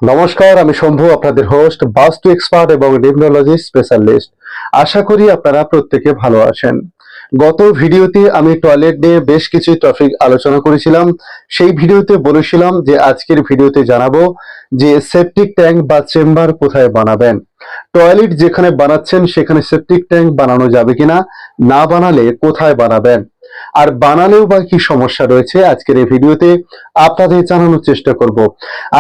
নমস্কার, আমি শম্ভু, আপনাদের হোস্ট, বাস্তু এক্সপার্ট এবং নিউমোলজি স্পেশালিস্ট। আশা করি আপনারা প্রত্যেকে ভালো আছেন। গত ভিডিওতে আমি টয়লেট নিয়ে বেশ কিছু টপিক আলোচনা করেছিলাম। সেই ভিডিওতে বলেছিলাম যে আজকের ভিডিওতে জানাবো যে সেপটিক ট্যাঙ্ক বা চেম্বার কোথায় বানাবেন। টয়লেট যেখানে বানাচ্ছেন সেখানে সেপটিক ট্যাঙ্ক বানানো যাবে কিনা, না বানালে কোথায় বানাবেন, আর বানালেও বা কি সমস্যা রয়েছে আজকের এই ভিডিওতে আপনাদের জানানোর চেষ্টা করব।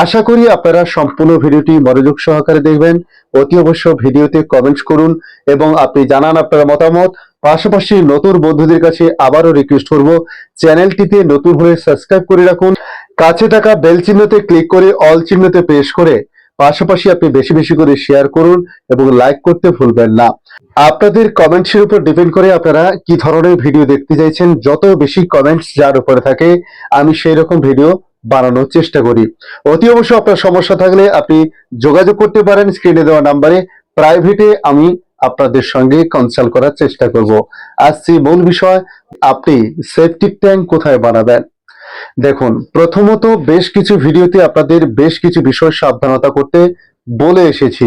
আশা করি আপনারা সম্পূর্ণ ভিডিওটি মনোযোগ সহকারে দেখবেন। অতি অবশ্য ভিডিওতে কমেন্টস করুন এবং আপনি জানান আপনার মতামত। পাশাপাশি নতুন বন্ধুদের কাছে আবারও রিকোয়েস্ট করব, চ্যানেলটিতে নতুন হলে সাবস্ক্রাইব করে রাখুন। কাছে থাকা বেল চিহ্নতে ক্লিক করে অল চিহ্নতে প্রেস করে পাশাপাশি আপনি বেশি বেশি করে শেয়ার করুন এবং লাইক করতে ভুলবেন না। আপনাদের কমেন্টসের উপর ডিপেন্ড করে আপনারা কি ধরনের ভিডিও দেখতে চাইছেন। যত বেশি কমেন্টস যার উপরে থাকে আমি সেই রকম ভিডিও বানানোর চেষ্টা করি। অতি অবশ্য আপনার সমস্যা থাকলে আপনি যোগাযোগ করতে পারেন স্ক্রিনে দেওয়া নাম্বারে। প্রাইভেটে আমি আপনাদের সঙ্গে কনসাল্ট করার চেষ্টা করব। আসছি মূল বিষয়, আপনি সেপটিক ট্যাঙ্ক কোথায় বানাবেন। দেখুন, প্রথমত বেশ কিছু ভিডিওতে আপনাদের বেশ কিছু বিষয় সাবধানতা করতে বলে এসেছি।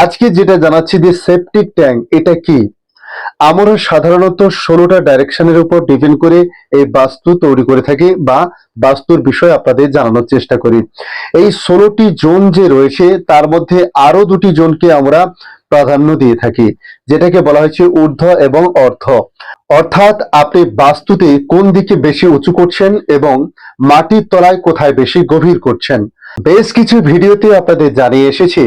আজকে যেটা জানাচ্ছি যে সেপটিক ট্যাঙ্ক এটা কি। আমরা সাধারণত 16টা ডাইরেকশনের উপর ডিপেন্ড করে এই বাস্তু তৈরি করে থাকি বা বাস্তুর বিষয় আপনাদের জানানোর চেষ্টা করি। এই 16টি জোন যে রয়েছে তার মধ্যে আরো দুটি জোনকে আমরা প্রাধান্য দিয়ে থাকি, যেটাকে বলা হয়েছে ঊর্ধ্ব এবং অর্ধ। অর্থাৎ আপনি বাস্তুতে কোন দিকে বেশি উঁচু করছেন এবং মাটির তলায় কোথায় বেশি গভীর করছেন। বেশ কিছু ভিডিওতে আপনাদের জানিয়ে এসেছি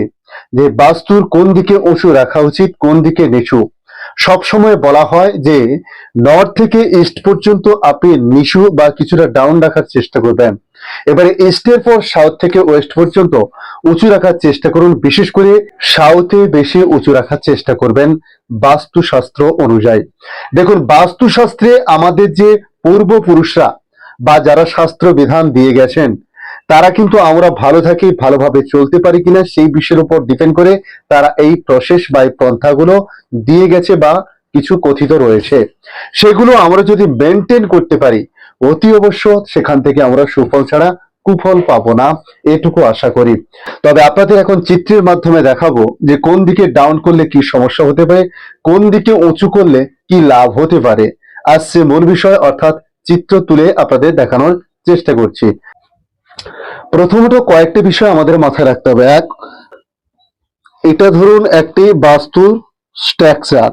যে বাস্তুর কোন দিকে উঁচু রাখা উচিত, কোন দিকে নিচু। সবসময় বলা হয় যে নর্থ থেকে ইস্ট পর্যন্ত আপনি নিচু বা কিছুটা ডাউন রাখার চেষ্টা করবেন। এবারে ইস্টের পর সাউথ থেকে ওয়েস্ট পর্যন্ত উঁচু রাখার চেষ্টা করুন। বিশেষ করে সাউথে বেশি উঁচু রাখার চেষ্টা করবেন বাস্তুশাস্ত্র অনুযায়ী। দেখুন, বাস্তুশাস্ত্রে আমাদের যে পূর্বপুরুষরা বা যারা শাস্ত্র বিধান দিয়ে গেছেন তারা কিন্তু আমরা ভালো থাকি, ভালোভাবে চলতে পারি কিনা সেই বিষয়ের উপর ডিপেন্ড করে তারা এই প্রসেস বা এই পন্থাগুলো দিয়ে গেছে বা কিছু কথিত রয়েছে। সেগুলো আমরা যদি মেনটেন করতে পারি অতি অবশ্য সেখান থেকে আমরা সুফল ছাড়া কুফল পাবো না, এটুকু আশা করি। তবে আপনাদের এখন চিত্রের মাধ্যমে দেখাবো যে কোন দিকে ডাউন করলে কি সমস্যা হতে পারে, কোন দিকে উঁচু করলে কি লাভ হতে পারে। আসছে মূল বিষয়, অর্থাৎ চিত্র তুলে আপনাদের দেখানোর চেষ্টা করছি। প্রথমত কয়েকটি বিষয় আমাদের মাথায় রাখতে হবে। এক, এটা ধরুন একটি বাস্তুর স্ট্রাকচার,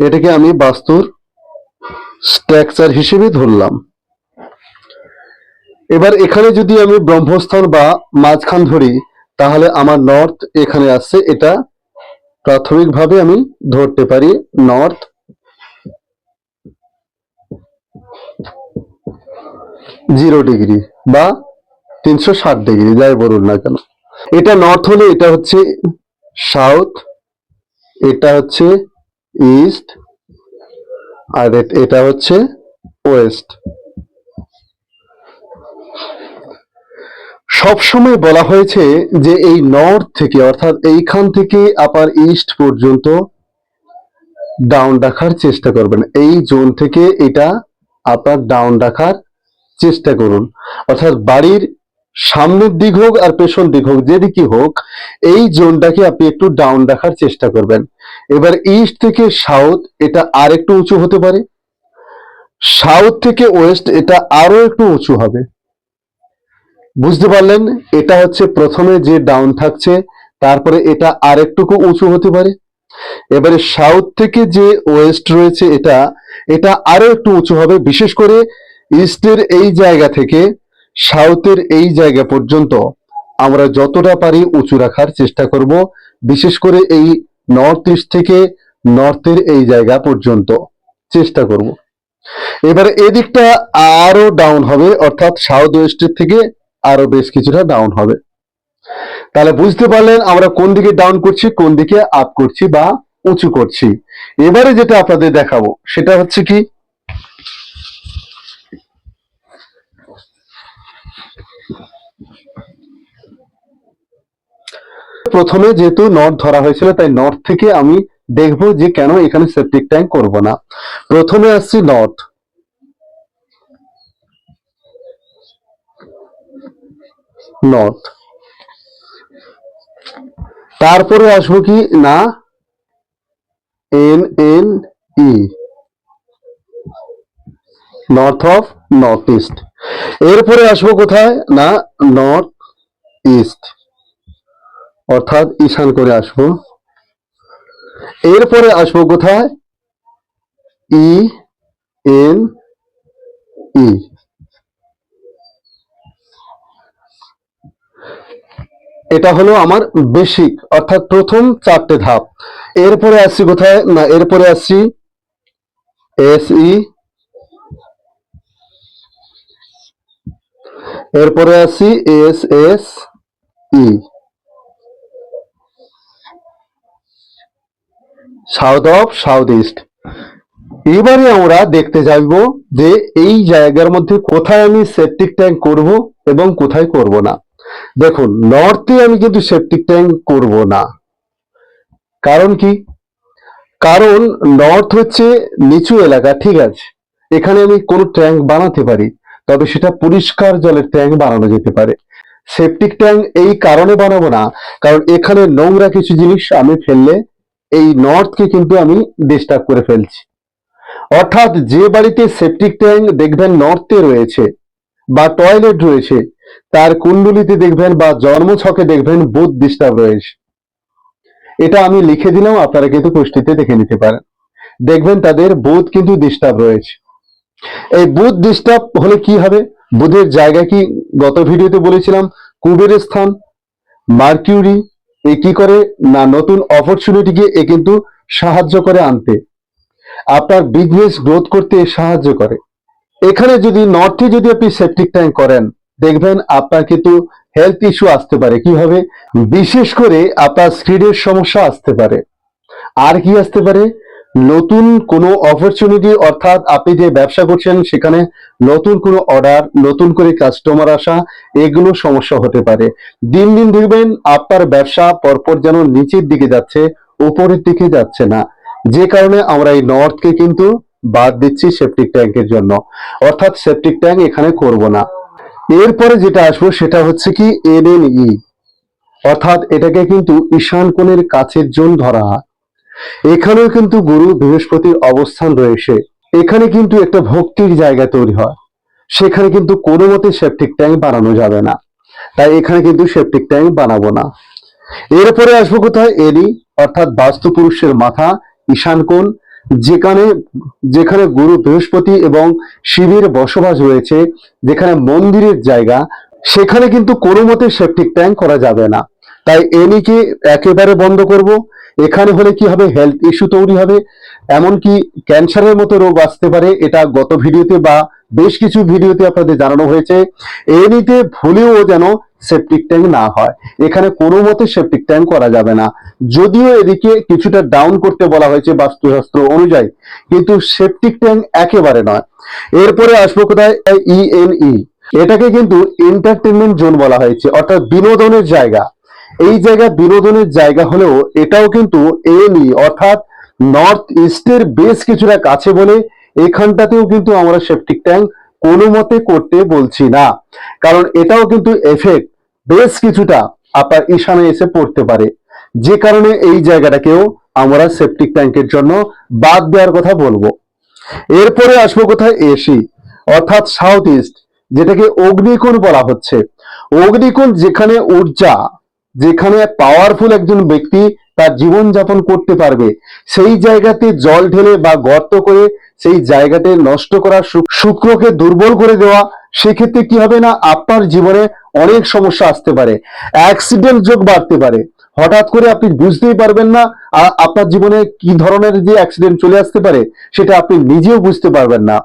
এটাকে আমি বাস্তুর স্ট্রাকচার হিসেবে ধরলাম। এবার এখানে যদি আমি ব্রহ্মস্থান বা মাঝখান ধরি তাহলে আমার নর্থ এখানে আসছে, এটা প্রাথমিকভাবে আমি ধরতে পারি নর্থ। 0 ডিগ্রি বা 360 ডিগ্রি যাই বলুন না কেন। এটা নর্থ হলে এটা হচ্ছে সাউথ, এটা হচ্ছে ইস্ট, আর এটা হচ্ছে ওয়েস্ট। সবসময় বলা হয়েছে যে এই নর্থ থেকে অর্থাৎ এইখান থেকে আপার ইস্ট পর্যন্ত ডাউন রাখার চেষ্টা করবেন। এই জোন থেকে এটা আপার ডাউন রাখার চেষ্টা করুন। অর্থাৎ বাড়ির সামনের দিক হোক আর পেছন দিক হোক, যেদিকে হোক এই জোনটাকে আপনি একটু ডাউন রাখার চেষ্টা করবেন। এবার ইস্ট থেকে সাউথ এটা আর একটু উঁচু হতে পারে, সাউথ থেকে ওয়েস্ট এটা আরো একটু উঁচু হবে। বুঝতে পারলেন? এটা হচ্ছে প্রথমে যে ডাউন থাকছে, তারপরে এটা আরেকটুকু উঁচু হতে পারে। এবারে সাউথ থেকে যে ওয়েস্ট রয়েছে এটা এটা আরো একটু উঁচু হবে। বিশেষ করে ইস্টের এই জায়গা থেকে সাউথের এই জায়গা পর্যন্ত আমরা যতটা পারি উঁচু রাখার চেষ্টা করব। বিশেষ করে এই নর্থ ইস্ট থেকে নর্থের এই জায়গা পর্যন্ত চেষ্টা করব। এবারে এদিকটা আরো ডাউন হবে, অর্থাৎ সাউথ ওয়েস্টের থেকে আরো বেশ কিছুটা ডাউন হবে। তাহলে বুঝতে পারলেন আমরা কোন দিকে ডাউন করছি, কোন দিকে আপ করছি বা উঁচু করছি। এবারে যেটা আপনাদের দেখাবো সেটা হচ্ছে কি, প্রথমে যেহেতু নর্থ ধরা হয়েছিল তাই নর্থ থেকে আমি দেখবো যে কেন এখানে সেপটিক ট্যাঙ্ক করব না। প্রথমে আসছি নর্থ, নর্থ তারপরে আসবো কি না N N E, north of, north east. এরপরে আসবো কোথায় না নর্থ ইস্ট, অর্থাৎ ঈশান করে আসবো। এরপরে আসবো কোথায় ই এন ই, এটা হলো আমার বেসিক, অর্থাৎ প্রথম 4টে ধাপ। এরপরে আসছি কোথায় না, এরপরে আসছি এস ই, এরপরে আসছি S S E, south of, south east. এবারে আমরা দেখতে যাইব যে এই জায়গার মধ্যে কোথায় আমি সেপটিক ট্যাঙ্ক করব এবং কোথায় করব না। দেখুন, নর্থে আমি কিন্তু সেপটিক ট্যাঙ্ক করব না। কারণ কি? কারণ নর্থ হচ্ছে নিচু এলাকা, ঠিক আছে, এখানে আমি কোনো ট্যাঙ্ক বানাতে পারি, তবে সেটা পরিষ্কার জলের ট্যাঙ্ক বানানো যেতে পারে। সেপটিক ট্যাঙ্ক এই কারণে বানাবো না, কারণ এখানে নোংরা কিছু জিনিস আমি ফেললে এই নর্থকে কিন্তু আমি ডিস্টার্ব করে ফেলছি। অর্থাৎ যে বাড়িতে সেপটিক ট্যাঙ্ক দেখবেন নর্থে রয়েছে বা টয়লেট রয়েছে, তার কুণ্ডলিতে দেখবেন বা জন্মছকে দেখবেন বুধ ডিস্টার্ব রয়েছে। এটা আমি লিখে দিলাম, আপনারা কিন্তু পুষ্টিতে দেখে নিতে পারেন। দেখবেন তাদের বুধ কিন্তু ডিস্টার্ব রয়েছে। এই বুধ ডিস্টার্ব হলে কি হবে? বুধের জায়গা কি গত ভিডিওতে বলেছিলাম, কুবের স্থান। মার্কিউরি এ কি করে না নতুন অপরচুনিটিকে এ কিন্তু সাহায্য করে আনতে, আপনার বিজনেস গ্রোথ করতে সাহায্য করে। এখানে যদি নর্থে যদি আপনি সেপটিক ট্যাঙ্ক করেন, দেখবেন আপনার কিন্তু হেলথ ইস্যু আসতে পারে। কিভাবে? বিশেষ করে আপনার স্কিনের সমস্যা আসতে পারে। আর কি আসতে পারে? নতুন কোনো অপরচুনিটি, অর্থাৎ আপনি যে ব্যবসা করছেন সেখানে নতুন কোনো অর্ডার, নতুন করে কাস্টমার আসা, এগুলো সমস্যা হতে পারে। দিন দিন দেখবেন আপনার ব্যবসা পরপর যেন নিচের দিকে যাচ্ছে, উপরের দিকে যাচ্ছে না। যে কারণে আমরা এই নর্থকে কিন্তু বাদ দিচ্ছি সেপটিক ট্যাঙ্কের জন্য, অর্থাৎ সেপটিক ট্যাঙ্ক এখানে করব না। এরপরে যেটা আসবো সেটা হচ্ছে কি এনএনই, অর্থাৎ এটাকে কিন্তু ঈশান কোণের কাছের জোন ধরা হয়। এখানেও কিন্তু গুরু বৃহস্পতির অবস্থান রয়েছে। এখানে কিন্তু একটা ভক্তির জায়গা তৈরি হয়, সেখানে কিন্তু কোনো মতে সেপটিক ট্যাঙ্ক বানানো যাবে না। তাই এখানে কিন্তু সেপটিক ট্যাঙ্ক বানাবো না। এরপরে আসবো কোথায় এরি, অর্থাৎ বাস্তু পুরুষের মাথা, ঈশান কোণ, যেখানে যেখানে গুরু বৃহস্পতি এবং শিবের বসবাস রয়েছে, যেখানে মন্দিরের জায়গা, সেখানে কিন্তু কোনো মতে সেপটিক ট্যাঙ্ক করা যাবে না। তাই এনিকে একেবারে বন্ধ করব। এখানে হলে কি হবে? হেলথ ইস্যু তৈরি হবে, এমনকি ক্যান্সারের মতো রোগ আসতে পারে। এটা গত ভিডিওতে বা বেশ কিছু ভিডিওতে আপনাদের জানানো হয়েছে। এনিতে ভুলেও যেন সেপটিক ট্যাঙ্ক না হয়, এখানে কোনো মতে সেপটিক ট্যাঙ্ক করা যাবে না। যদিও এদিকে কিছুটা ডাউন করতে বলা হয়েছে বাস্তুশাস্ত্র অনুযায়ী, কিন্তু সেপটিক ট্যাঙ্ক একেবারে নয়। এরপরে আসবো কোথায়? ইএনই, এটাকে কিন্তু এন্টারটেনমেন্ট জোন বলা হয়েছে, অর্থাৎ বিনোদনের জায়গা। এই জায়গা বিনোদনের জায়গা হলেও এটাও কিন্তু এনই, অর্থাৎ নর্থ ইস্টের বেশ কিছুটা কাছে বলে এখানটাতেও কিন্তু আমরা সেপটিক ট্যাঙ্ক কোনো মতে করতে বলছি না, কারণ এটাও কিন্তু এফেক্ট বেশ কিছুটা আপনার ঈশানে এসে পড়তে পারে। যে কারণে এই জায়গাটাকেও আমরা সেপটিক ট্যাঙ্কের জন্য বাদ দেওয়ার কথা বলবো। এরপরে আসবো কোথায়? এসি, অর্থাৎ সাউথ ইস্ট, যেটাকে অগ্নিকোণ বলা হচ্ছে। অগ্নিকোণ যেখানে ঊর্জা, যেখানে পাওয়ারফুল একজন ব্যক্তি তার জীবন যাপন করতে পারবে, সেই জায়গাতে জল ঢেলে বা গর্ত করে সেই জায়গাতে নষ্ট করা, শুক্রকে দুর্বল করে দেওয়া, সেক্ষেত্রে কি হবে না আপনার জীবনে অনেক সমস্যা আসতে পারে, অ্যাক্সিডেন্ট যোগ বাড়তে পারে। হঠাৎ করে আপনি বুঝতেই পারবেন না আপনার জীবনে কি ধরনের যে অ্যাক্সিডেন্ট চলে আসতে পারে, সেটা আপনি নিজেও বুঝতে পারবেন না।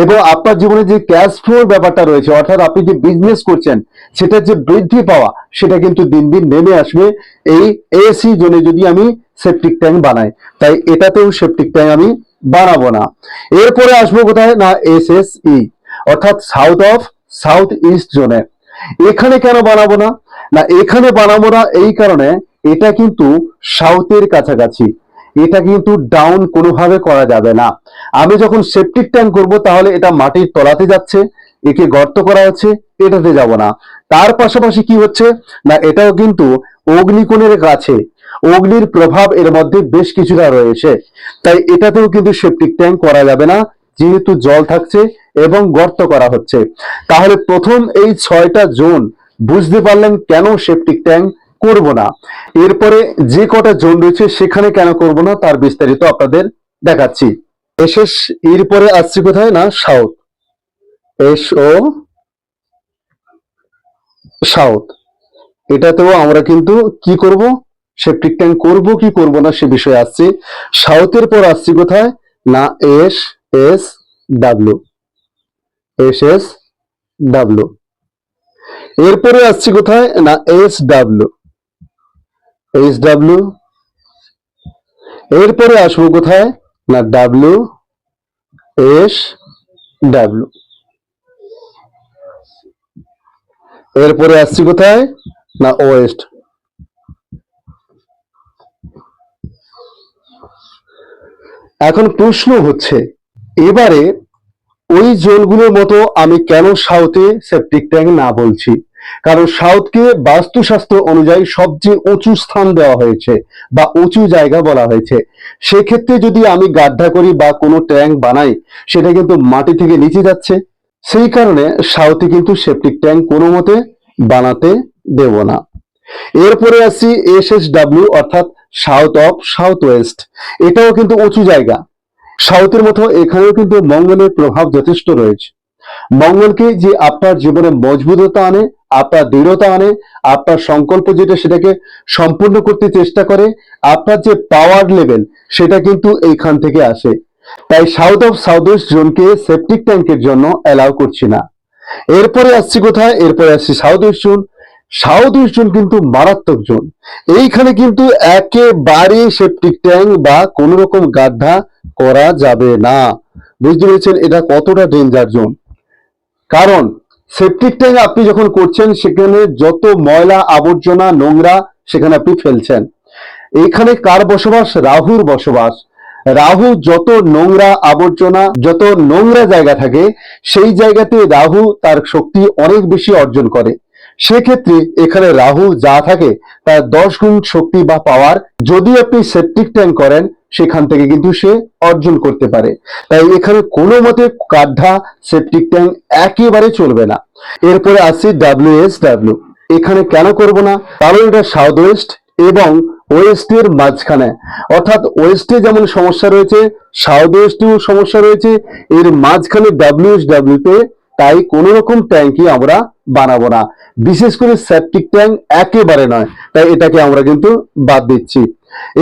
এবং আপনার জীবনে যে ক্যাশ ফ্লোর ব্যাপারটা রয়েছে, অর্থাৎ আপনি যে বিজনেস করছেন সেটার যে বৃদ্ধি পাওয়া, সেটা কিন্তু দিন দিন নেমে আসবে এই এসি জোনে যদি আমি সেপটিক ট্যাঙ্ক বানাই। তাই এটাতেও সেপটিক ট্যাঙ্ক আমি বানাবো না। এরপরে আসবো কোথায় না এসএসই, অর্থাৎ সাউথ অফ, সাউথ ইস্ট জোনে। এখানে কেন বানাবো না? না এখানে বানাবো না এই কারণে, এটা কিন্তু সাউথের কাছাকাছি, এটা কিন্তু ডাউন কোনোভাবে করা যাবে না। আমি যখন সেপটিক ট্যাঙ্ক করব তাহলে এটা মাটির তলাতে যাচ্ছে, একে গর্ত করা হচ্ছে, এটাতে যাব না। তার পাশাপাশি কি হচ্ছে না, এটাও কিন্তু অগ্নিকোণের কাছে, অগ্নির প্রভাব এর মধ্যে বেশ কিছুটা রয়েছে, তাই এটাতেও কিন্তু সেপটিক ট্যাঙ্ক করা যাবে না, যেহেতু জল থাকছে এবং গর্ত করা হচ্ছে। তাহলে প্রথম এই 6টা জোন বুঝতে পারলেন কেন সেপটিক ট্যাঙ্ক করব না। এরপরে যে কটা জোন রয়েছে সেখানে কেন করব না তার বিস্তারিত আপনাদের দেখাচ্ছি। এসএস এরপরে আসছি কোথায় না, সাউথ, SO সাউথ। এটাতেও আমরা কিন্তু কি করব, সেপটিক ট্যাঙ্ক করব কি করব না সে বিষয়ে আসছি। সাউথের পর আসছি কোথায় না, SSW, SSW। এরপরে আসছি কোথায় না, SW। এরপরে আসবো কোথায় না, WSW। এরপরে আসছি কোথায় না, ওয়েস্ট। এখন প্রশ্ন হচ্ছে, এবারে ওই জোনগুলোর মতো আমি কেন সাউথে সেপটিক ট্যাঙ্ক না বলছি, কারণ সাউথকে বাস্তুশাস্ত্র অনুযায়ী সবচেয়ে উঁচু স্থান দেওয়া হয়েছে বা উঁচু জায়গা বলা হয়েছে। সেক্ষেত্রে যদি আমি গাড্ডা করি বা কোনো ট্যাঙ্ক বানাই, সেটা কিন্তু মাটি থেকে নিচে যাচ্ছে, সেই কারণে সাউথে কিন্তু সেপটিক ট্যাঙ্ক কোনো মতে বানাতে দেব না। এরপরে আসছি SSW, অর্থাৎ সাউথ অফ সাউথ ওয়েস্ট। এটাও কিন্তু উঁচু জায়গা, সাউথের মতো এখানেও কিন্তু মঙ্গলের প্রভাব যথেষ্ট রয়েছে। মঙ্গলকে যে আপনার জীবনে মজবুততা আনে, আপনার দৃঢ়তা আনে, আপনার সংকল্প যেটা সেটাকে সম্পূর্ণ করতে চেষ্টা করে, আপনার যে পাওয়ার লেভেল সেটা কিন্তু এইখান থেকে আসে। তাই সাউথ অফ সাউথ ওয়েস্ট জোনকে সেপটিক ট্যাঙ্কের জন্য অ্যালাউ করছি না। এরপরে আসছি কোথায়, এরপরে আসছি south West zone. South West zone কিন্তু মারাত্মক জোন, এইখানে কিন্তু একেবারে সেপটিক ট্যাঙ্ক বা কোন রকম গাড্ডা করা যাবে না। বুঝতে পেরেছেন এটা কতটা ডেঞ্জার জোন? কারণ সেপটিক ট্যাঙ্ক আপনি যখন করছেন সেখানে যত ময়লা আবর্জনা নোংরা সেখানে আপনি ফেলছেন। এখানে কার বসবাস? রাহুর বসবাস। রাহু যত নোংরা আবর্জনা, যত নোংরা জায়গা থাকে সেই জায়গাতে রাহু তার শক্তি অনেক বেশি অর্জন করে। সেক্ষেত্রে এখানে রাহু যা থাকে তার 10 গুণ শক্তি বা পাওয়ার যদি আপনি সেপটিক ট্যাঙ্ক করেন সেখান থেকে কিন্তু সে অর্জন করতে পারে। তাই এখানে কোনো মতে গাড্ডা সেপটিক ট্যাঙ্ক একেবারে চলবে না। এরপরে আসছি WSW। এখানে কেন করব না, কারণ এটা সাউথ ওয়েস্ট এবং ওয়েস্টের মাঝখানে, অর্থাৎ ওয়েস্টে যেমন সমস্যা রয়েছে সাউথ ওয়েস্টেও সমস্যা রয়েছে, এর মাঝখানে WSW তে। তাই কোন রকম ট্যাঙ্কই আমরা বানাবো না, বিশেষ করে সেপটিক ট্যাঙ্ক একেবারে নয়, তাই এটাকে আমরা কিন্তু বাদ দিচ্ছি।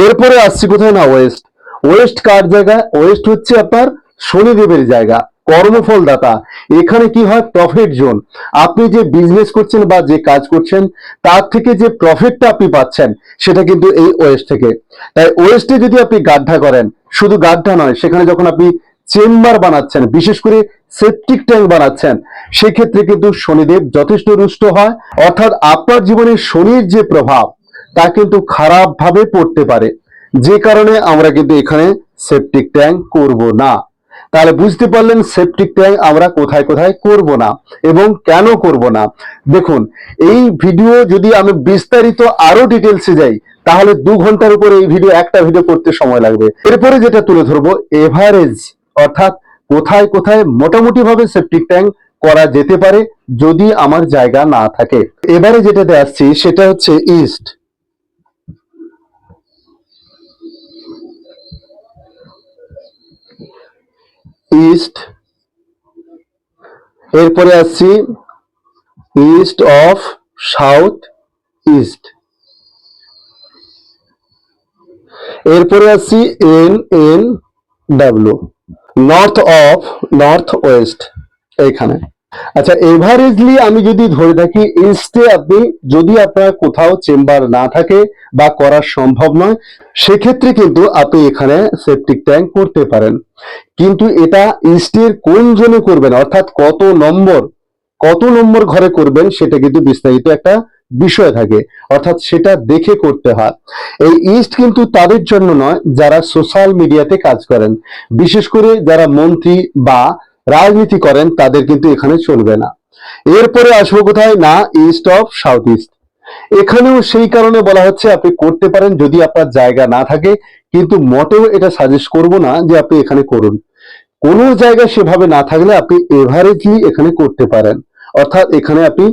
এরপরে আসছি কোথায় না, ওয়েস্ট। ওয়েস্ট কার জায়গা? ওয়েস্ট হচ্ছে আপনার শনিদেবের জায়গা, কর্মফলদাতা। এখানে কি হয়, প্রফিট জোন। আপনি যে বিজনেস করছেন বা যে কাজ করছেন তার থেকে যে প্রফিটটা আপনি পাচ্ছেন সেটা কিন্তু এই ওয়েস্ট থেকে। তাই ওয়েস্টে যদি আপনি গাড্ডা করেন, শুধু গাড্ডা নয়, সেখানে যখন আপনি চেম্বার বানাচ্ছেন, বিশেষ করে সেপটিক ট্যাঙ্ক বানাচ্ছেন, সেক্ষেত্রে কিন্তু শনিদেব যথেষ্ট রুষ্ট হয়, অর্থাৎ আপনার জীবনে শনির যে প্রভাব তা কিন্তু খারাপ ভাবে পড়তে পারে, যে কারণে আমরা কিন্তু এখানে সেপটিক ট্যাঙ্ক করব না। তাহলে বুঝতে পারলেন সেপটিক ট্যাঙ্ক আমরা কোথায় কোথায় করব না এবং কেন করব না। দেখুন, এই ভিডিও যদি আমি বিস্তারিত আরো ডিটেলসে যাই তাহলে 2 ঘন্টার উপরে এই ভিডিও, একটা ভিডিও করতে সময় লাগবে। এরপরে যেটা তুলে ধরবো এভারেজ, অর্থাৎ কোথায় কোথায় মোটামুটি ভাবে সেপটিক ট্যাঙ্ক করা যেতে পারে যদি আমার জায়গা না থাকে। এবারে যেটাতে আসছি সেটা হচ্ছে ইস্ট। ইস্ট, এরপরে আসছি ইস্ট অফ সাউথ ইস্ট। এরপরে আসছি NNW, north of north West এইখানে। আচ্ছা, এভারেজলি আমি যদি ধরে থাকি ইস্টে আপনি যদি আপনার কোথাও চেম্বার না থাকে বা করা সম্ভব নয়, সেক্ষেত্রে কিন্তু আপনি এখানে সেপটিক ট্যাঙ্ক করতে পারেন। কিন্তু এটা ইস্টের কোন জোনে করবেন, অর্থাৎ কত নম্বর ঘরে করবেন সেটা কিন্তু বিস্তারিত একটা বিষয় থাকে, অর্থাৎ সেটা দেখে করতে হয়। এই ইস্ট কিন্তু তাদের জন্য নয় যারা সোশ্যাল মিডিয়াতে কাজ করেন, বিশেষ করে যারা মন্ত্রী বা রাজনীতি করেন তাদের কিন্তু এখানে চলবে না। এরপরে আসবো কোথায় না, ইস্ট অফ সাউথ ইস্ট। এখানেও সেই কারণে বলা হচ্ছে আপনি করতে পারেন যদি আপনার জায়গা না থাকে, কিন্তু মোটেও এটা সাজেস্ট করব না যে আপনি এখানে করুন। কোনো জায়গা সেভাবে না থাকলে আপনি এভারেজলি এখানে করতে পারেন, অর্থাৎ এখানে আপনি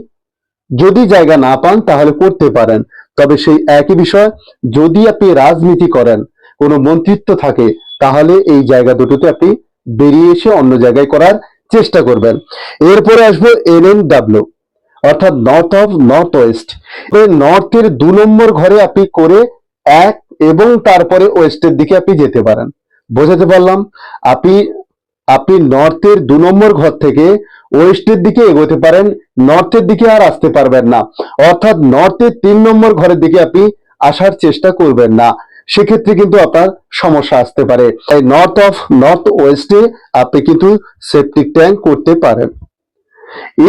যদি জায়গা না পান তাহলে করতে পারেন। তবে সেই একই বিষয়, যদি আপনি রাজনীতি করেন, কোনো মন্ত্রিত্ব থাকে, তাহলে এই জায়গা দুটোতে আপনি বেরিয়ে এসে অন্য জায়গায় করার চেষ্টা করবেন। এরপরে আসবো NNW, অর্থাৎ নর্থ অফ নর্থ ওয়েস্ট। নর্থের 2 নম্বর ঘরে আপনি করে 1 এবং তারপরে ওয়েস্টের দিকে আপনি যেতে পারেন। বোঝাতে পারলাম? আপনি আপনি নর্থের 2 নম্বর ঘর থেকে ওয়েস্টের দিকে এগোতে পারেন, নর্থের দিকে আর আসতে পারবেন না। অর্থাৎ নর্থের 3 নম্বর ঘরের দিকে আপনি আসার চেষ্টা করবেন না, সেক্ষেত্রে কিন্তু আপনার সমস্যা আসতে পারে। তাই নর্থ অফ নর্থ ওয়েস্টে আপনি কিন্তু সেপটিক ট্যাঙ্ক করতে পারেন।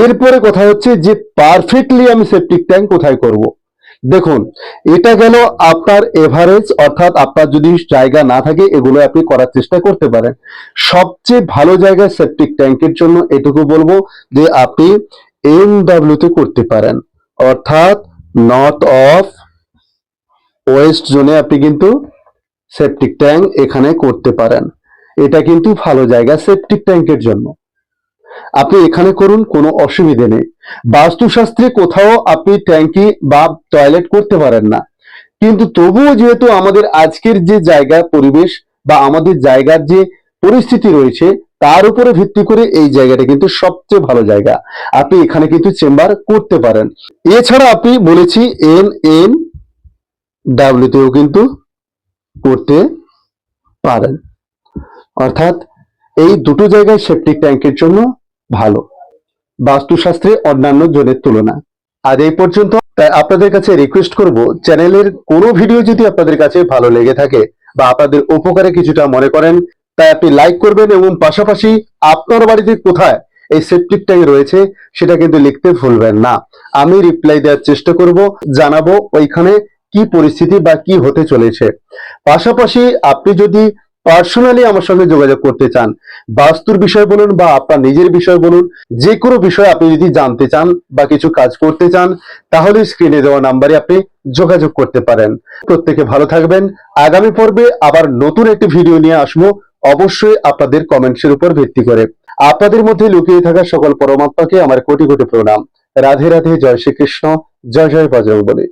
এরপরে কথা হচ্ছে যে পারফেক্টলি আমি সেপটিক ট্যাঙ্ক কোথায় করব। দেখুন, এটা গেল আপনার এভারেজ, অর্থাৎ আপনার যদি জায়গা না থাকে এগুলো আপনি করার চেষ্টা করতে পারেন। সবচেয়ে ভালো জায়গা সেপটিক ট্যাঙ্কের জন্য এটুকু বলবো যে আপনি NW তে করতে পারেন, অর্থাৎ নর্থ অফ ওয়েস্ট জোনে আপনি কিন্তু সেপটিক ট্যাঙ্ক এখানে করতে পারেন। এটা কিন্তু ভালো জায়গা সেপটিক ট্যাঙ্কের জন্য, আপনি এখানে করুন, কোনো অসুবিধে নেই। বাস্তুশাস্ত্রে কোথাও আপনি ট্যাঙ্কি বা টয়লেট করতে পারেন না, কিন্তু তবুও যেহেতু আমাদের আজকের যে জায়গা পরিবেশ বা আমাদের জায়গার যে পরিস্থিতি রয়েছে তার উপরে ভিত্তি করে এই জায়গাটা কিন্তু সবচেয়ে ভালো জায়গা, আপনি এখানে কিন্তু চেম্বার করতে পারেন। এছাড়া আপনি বলেছি NNW তেও কিন্তু করতে পারেন, অর্থাৎ এই দুটো জায়গায় সেপটিক ট্যাঙ্কের জন্য ভালো বাস্তুশাস্ত্রে অন্যান্য জোনের তুলনায়। আজ এই পর্যন্ত। তাই আপনাদের কাছে রিকোয়েস্ট করব, চ্যানেলের কোনো ভিডিও যদি আপনাদের কাছে ভালো লেগে থাকে বা আপনাদের উপকারে কিছুটা মনে করেন, তাই আপনি লাইক করবেন এবং পাশাপাশি আপনার বাড়িতে কোথায় এই সেপটিক ট্যাঙ্ক রয়েছে সেটা কিন্তু লিখতে ভুলবেন না। আমি রিপ্লাই দেওয়ার চেষ্টা করব, জানাবো ওইখানে কি পরিস্থিতি বা কি হতে চলেছে। পাশাপাশি আপনি যদি পার্সোনালি আমার সঙ্গে যোগাযোগ করতে চান, বাস্তুর বিষয় বলুন বা আপনার নিজের বিষয় বলুন, যে কোনো বিষয় আপনি যদি জানতে চান বা কিছু কাজ করতে চান, তাহলে স্ক্রিনে দেওয়া নাম্বারে আপনি যোগাযোগ করতে পারেন। প্রত্যেকে ভালো থাকবেন। আগামী পর্বে আবার নতুন একটি ভিডিও নিয়ে আসবো, অবশ্যই আপনাদের কমেন্টসের উপর ভিত্তি করে। আপনাদের মধ্যে লুকিয়ে থাকা সকল পরমাত্মাকে আমার কোটি কোটি প্রণাম। রাধে রাধে, জয় শ্রীকৃষ্ণ, জয় জয় বজরংবলী।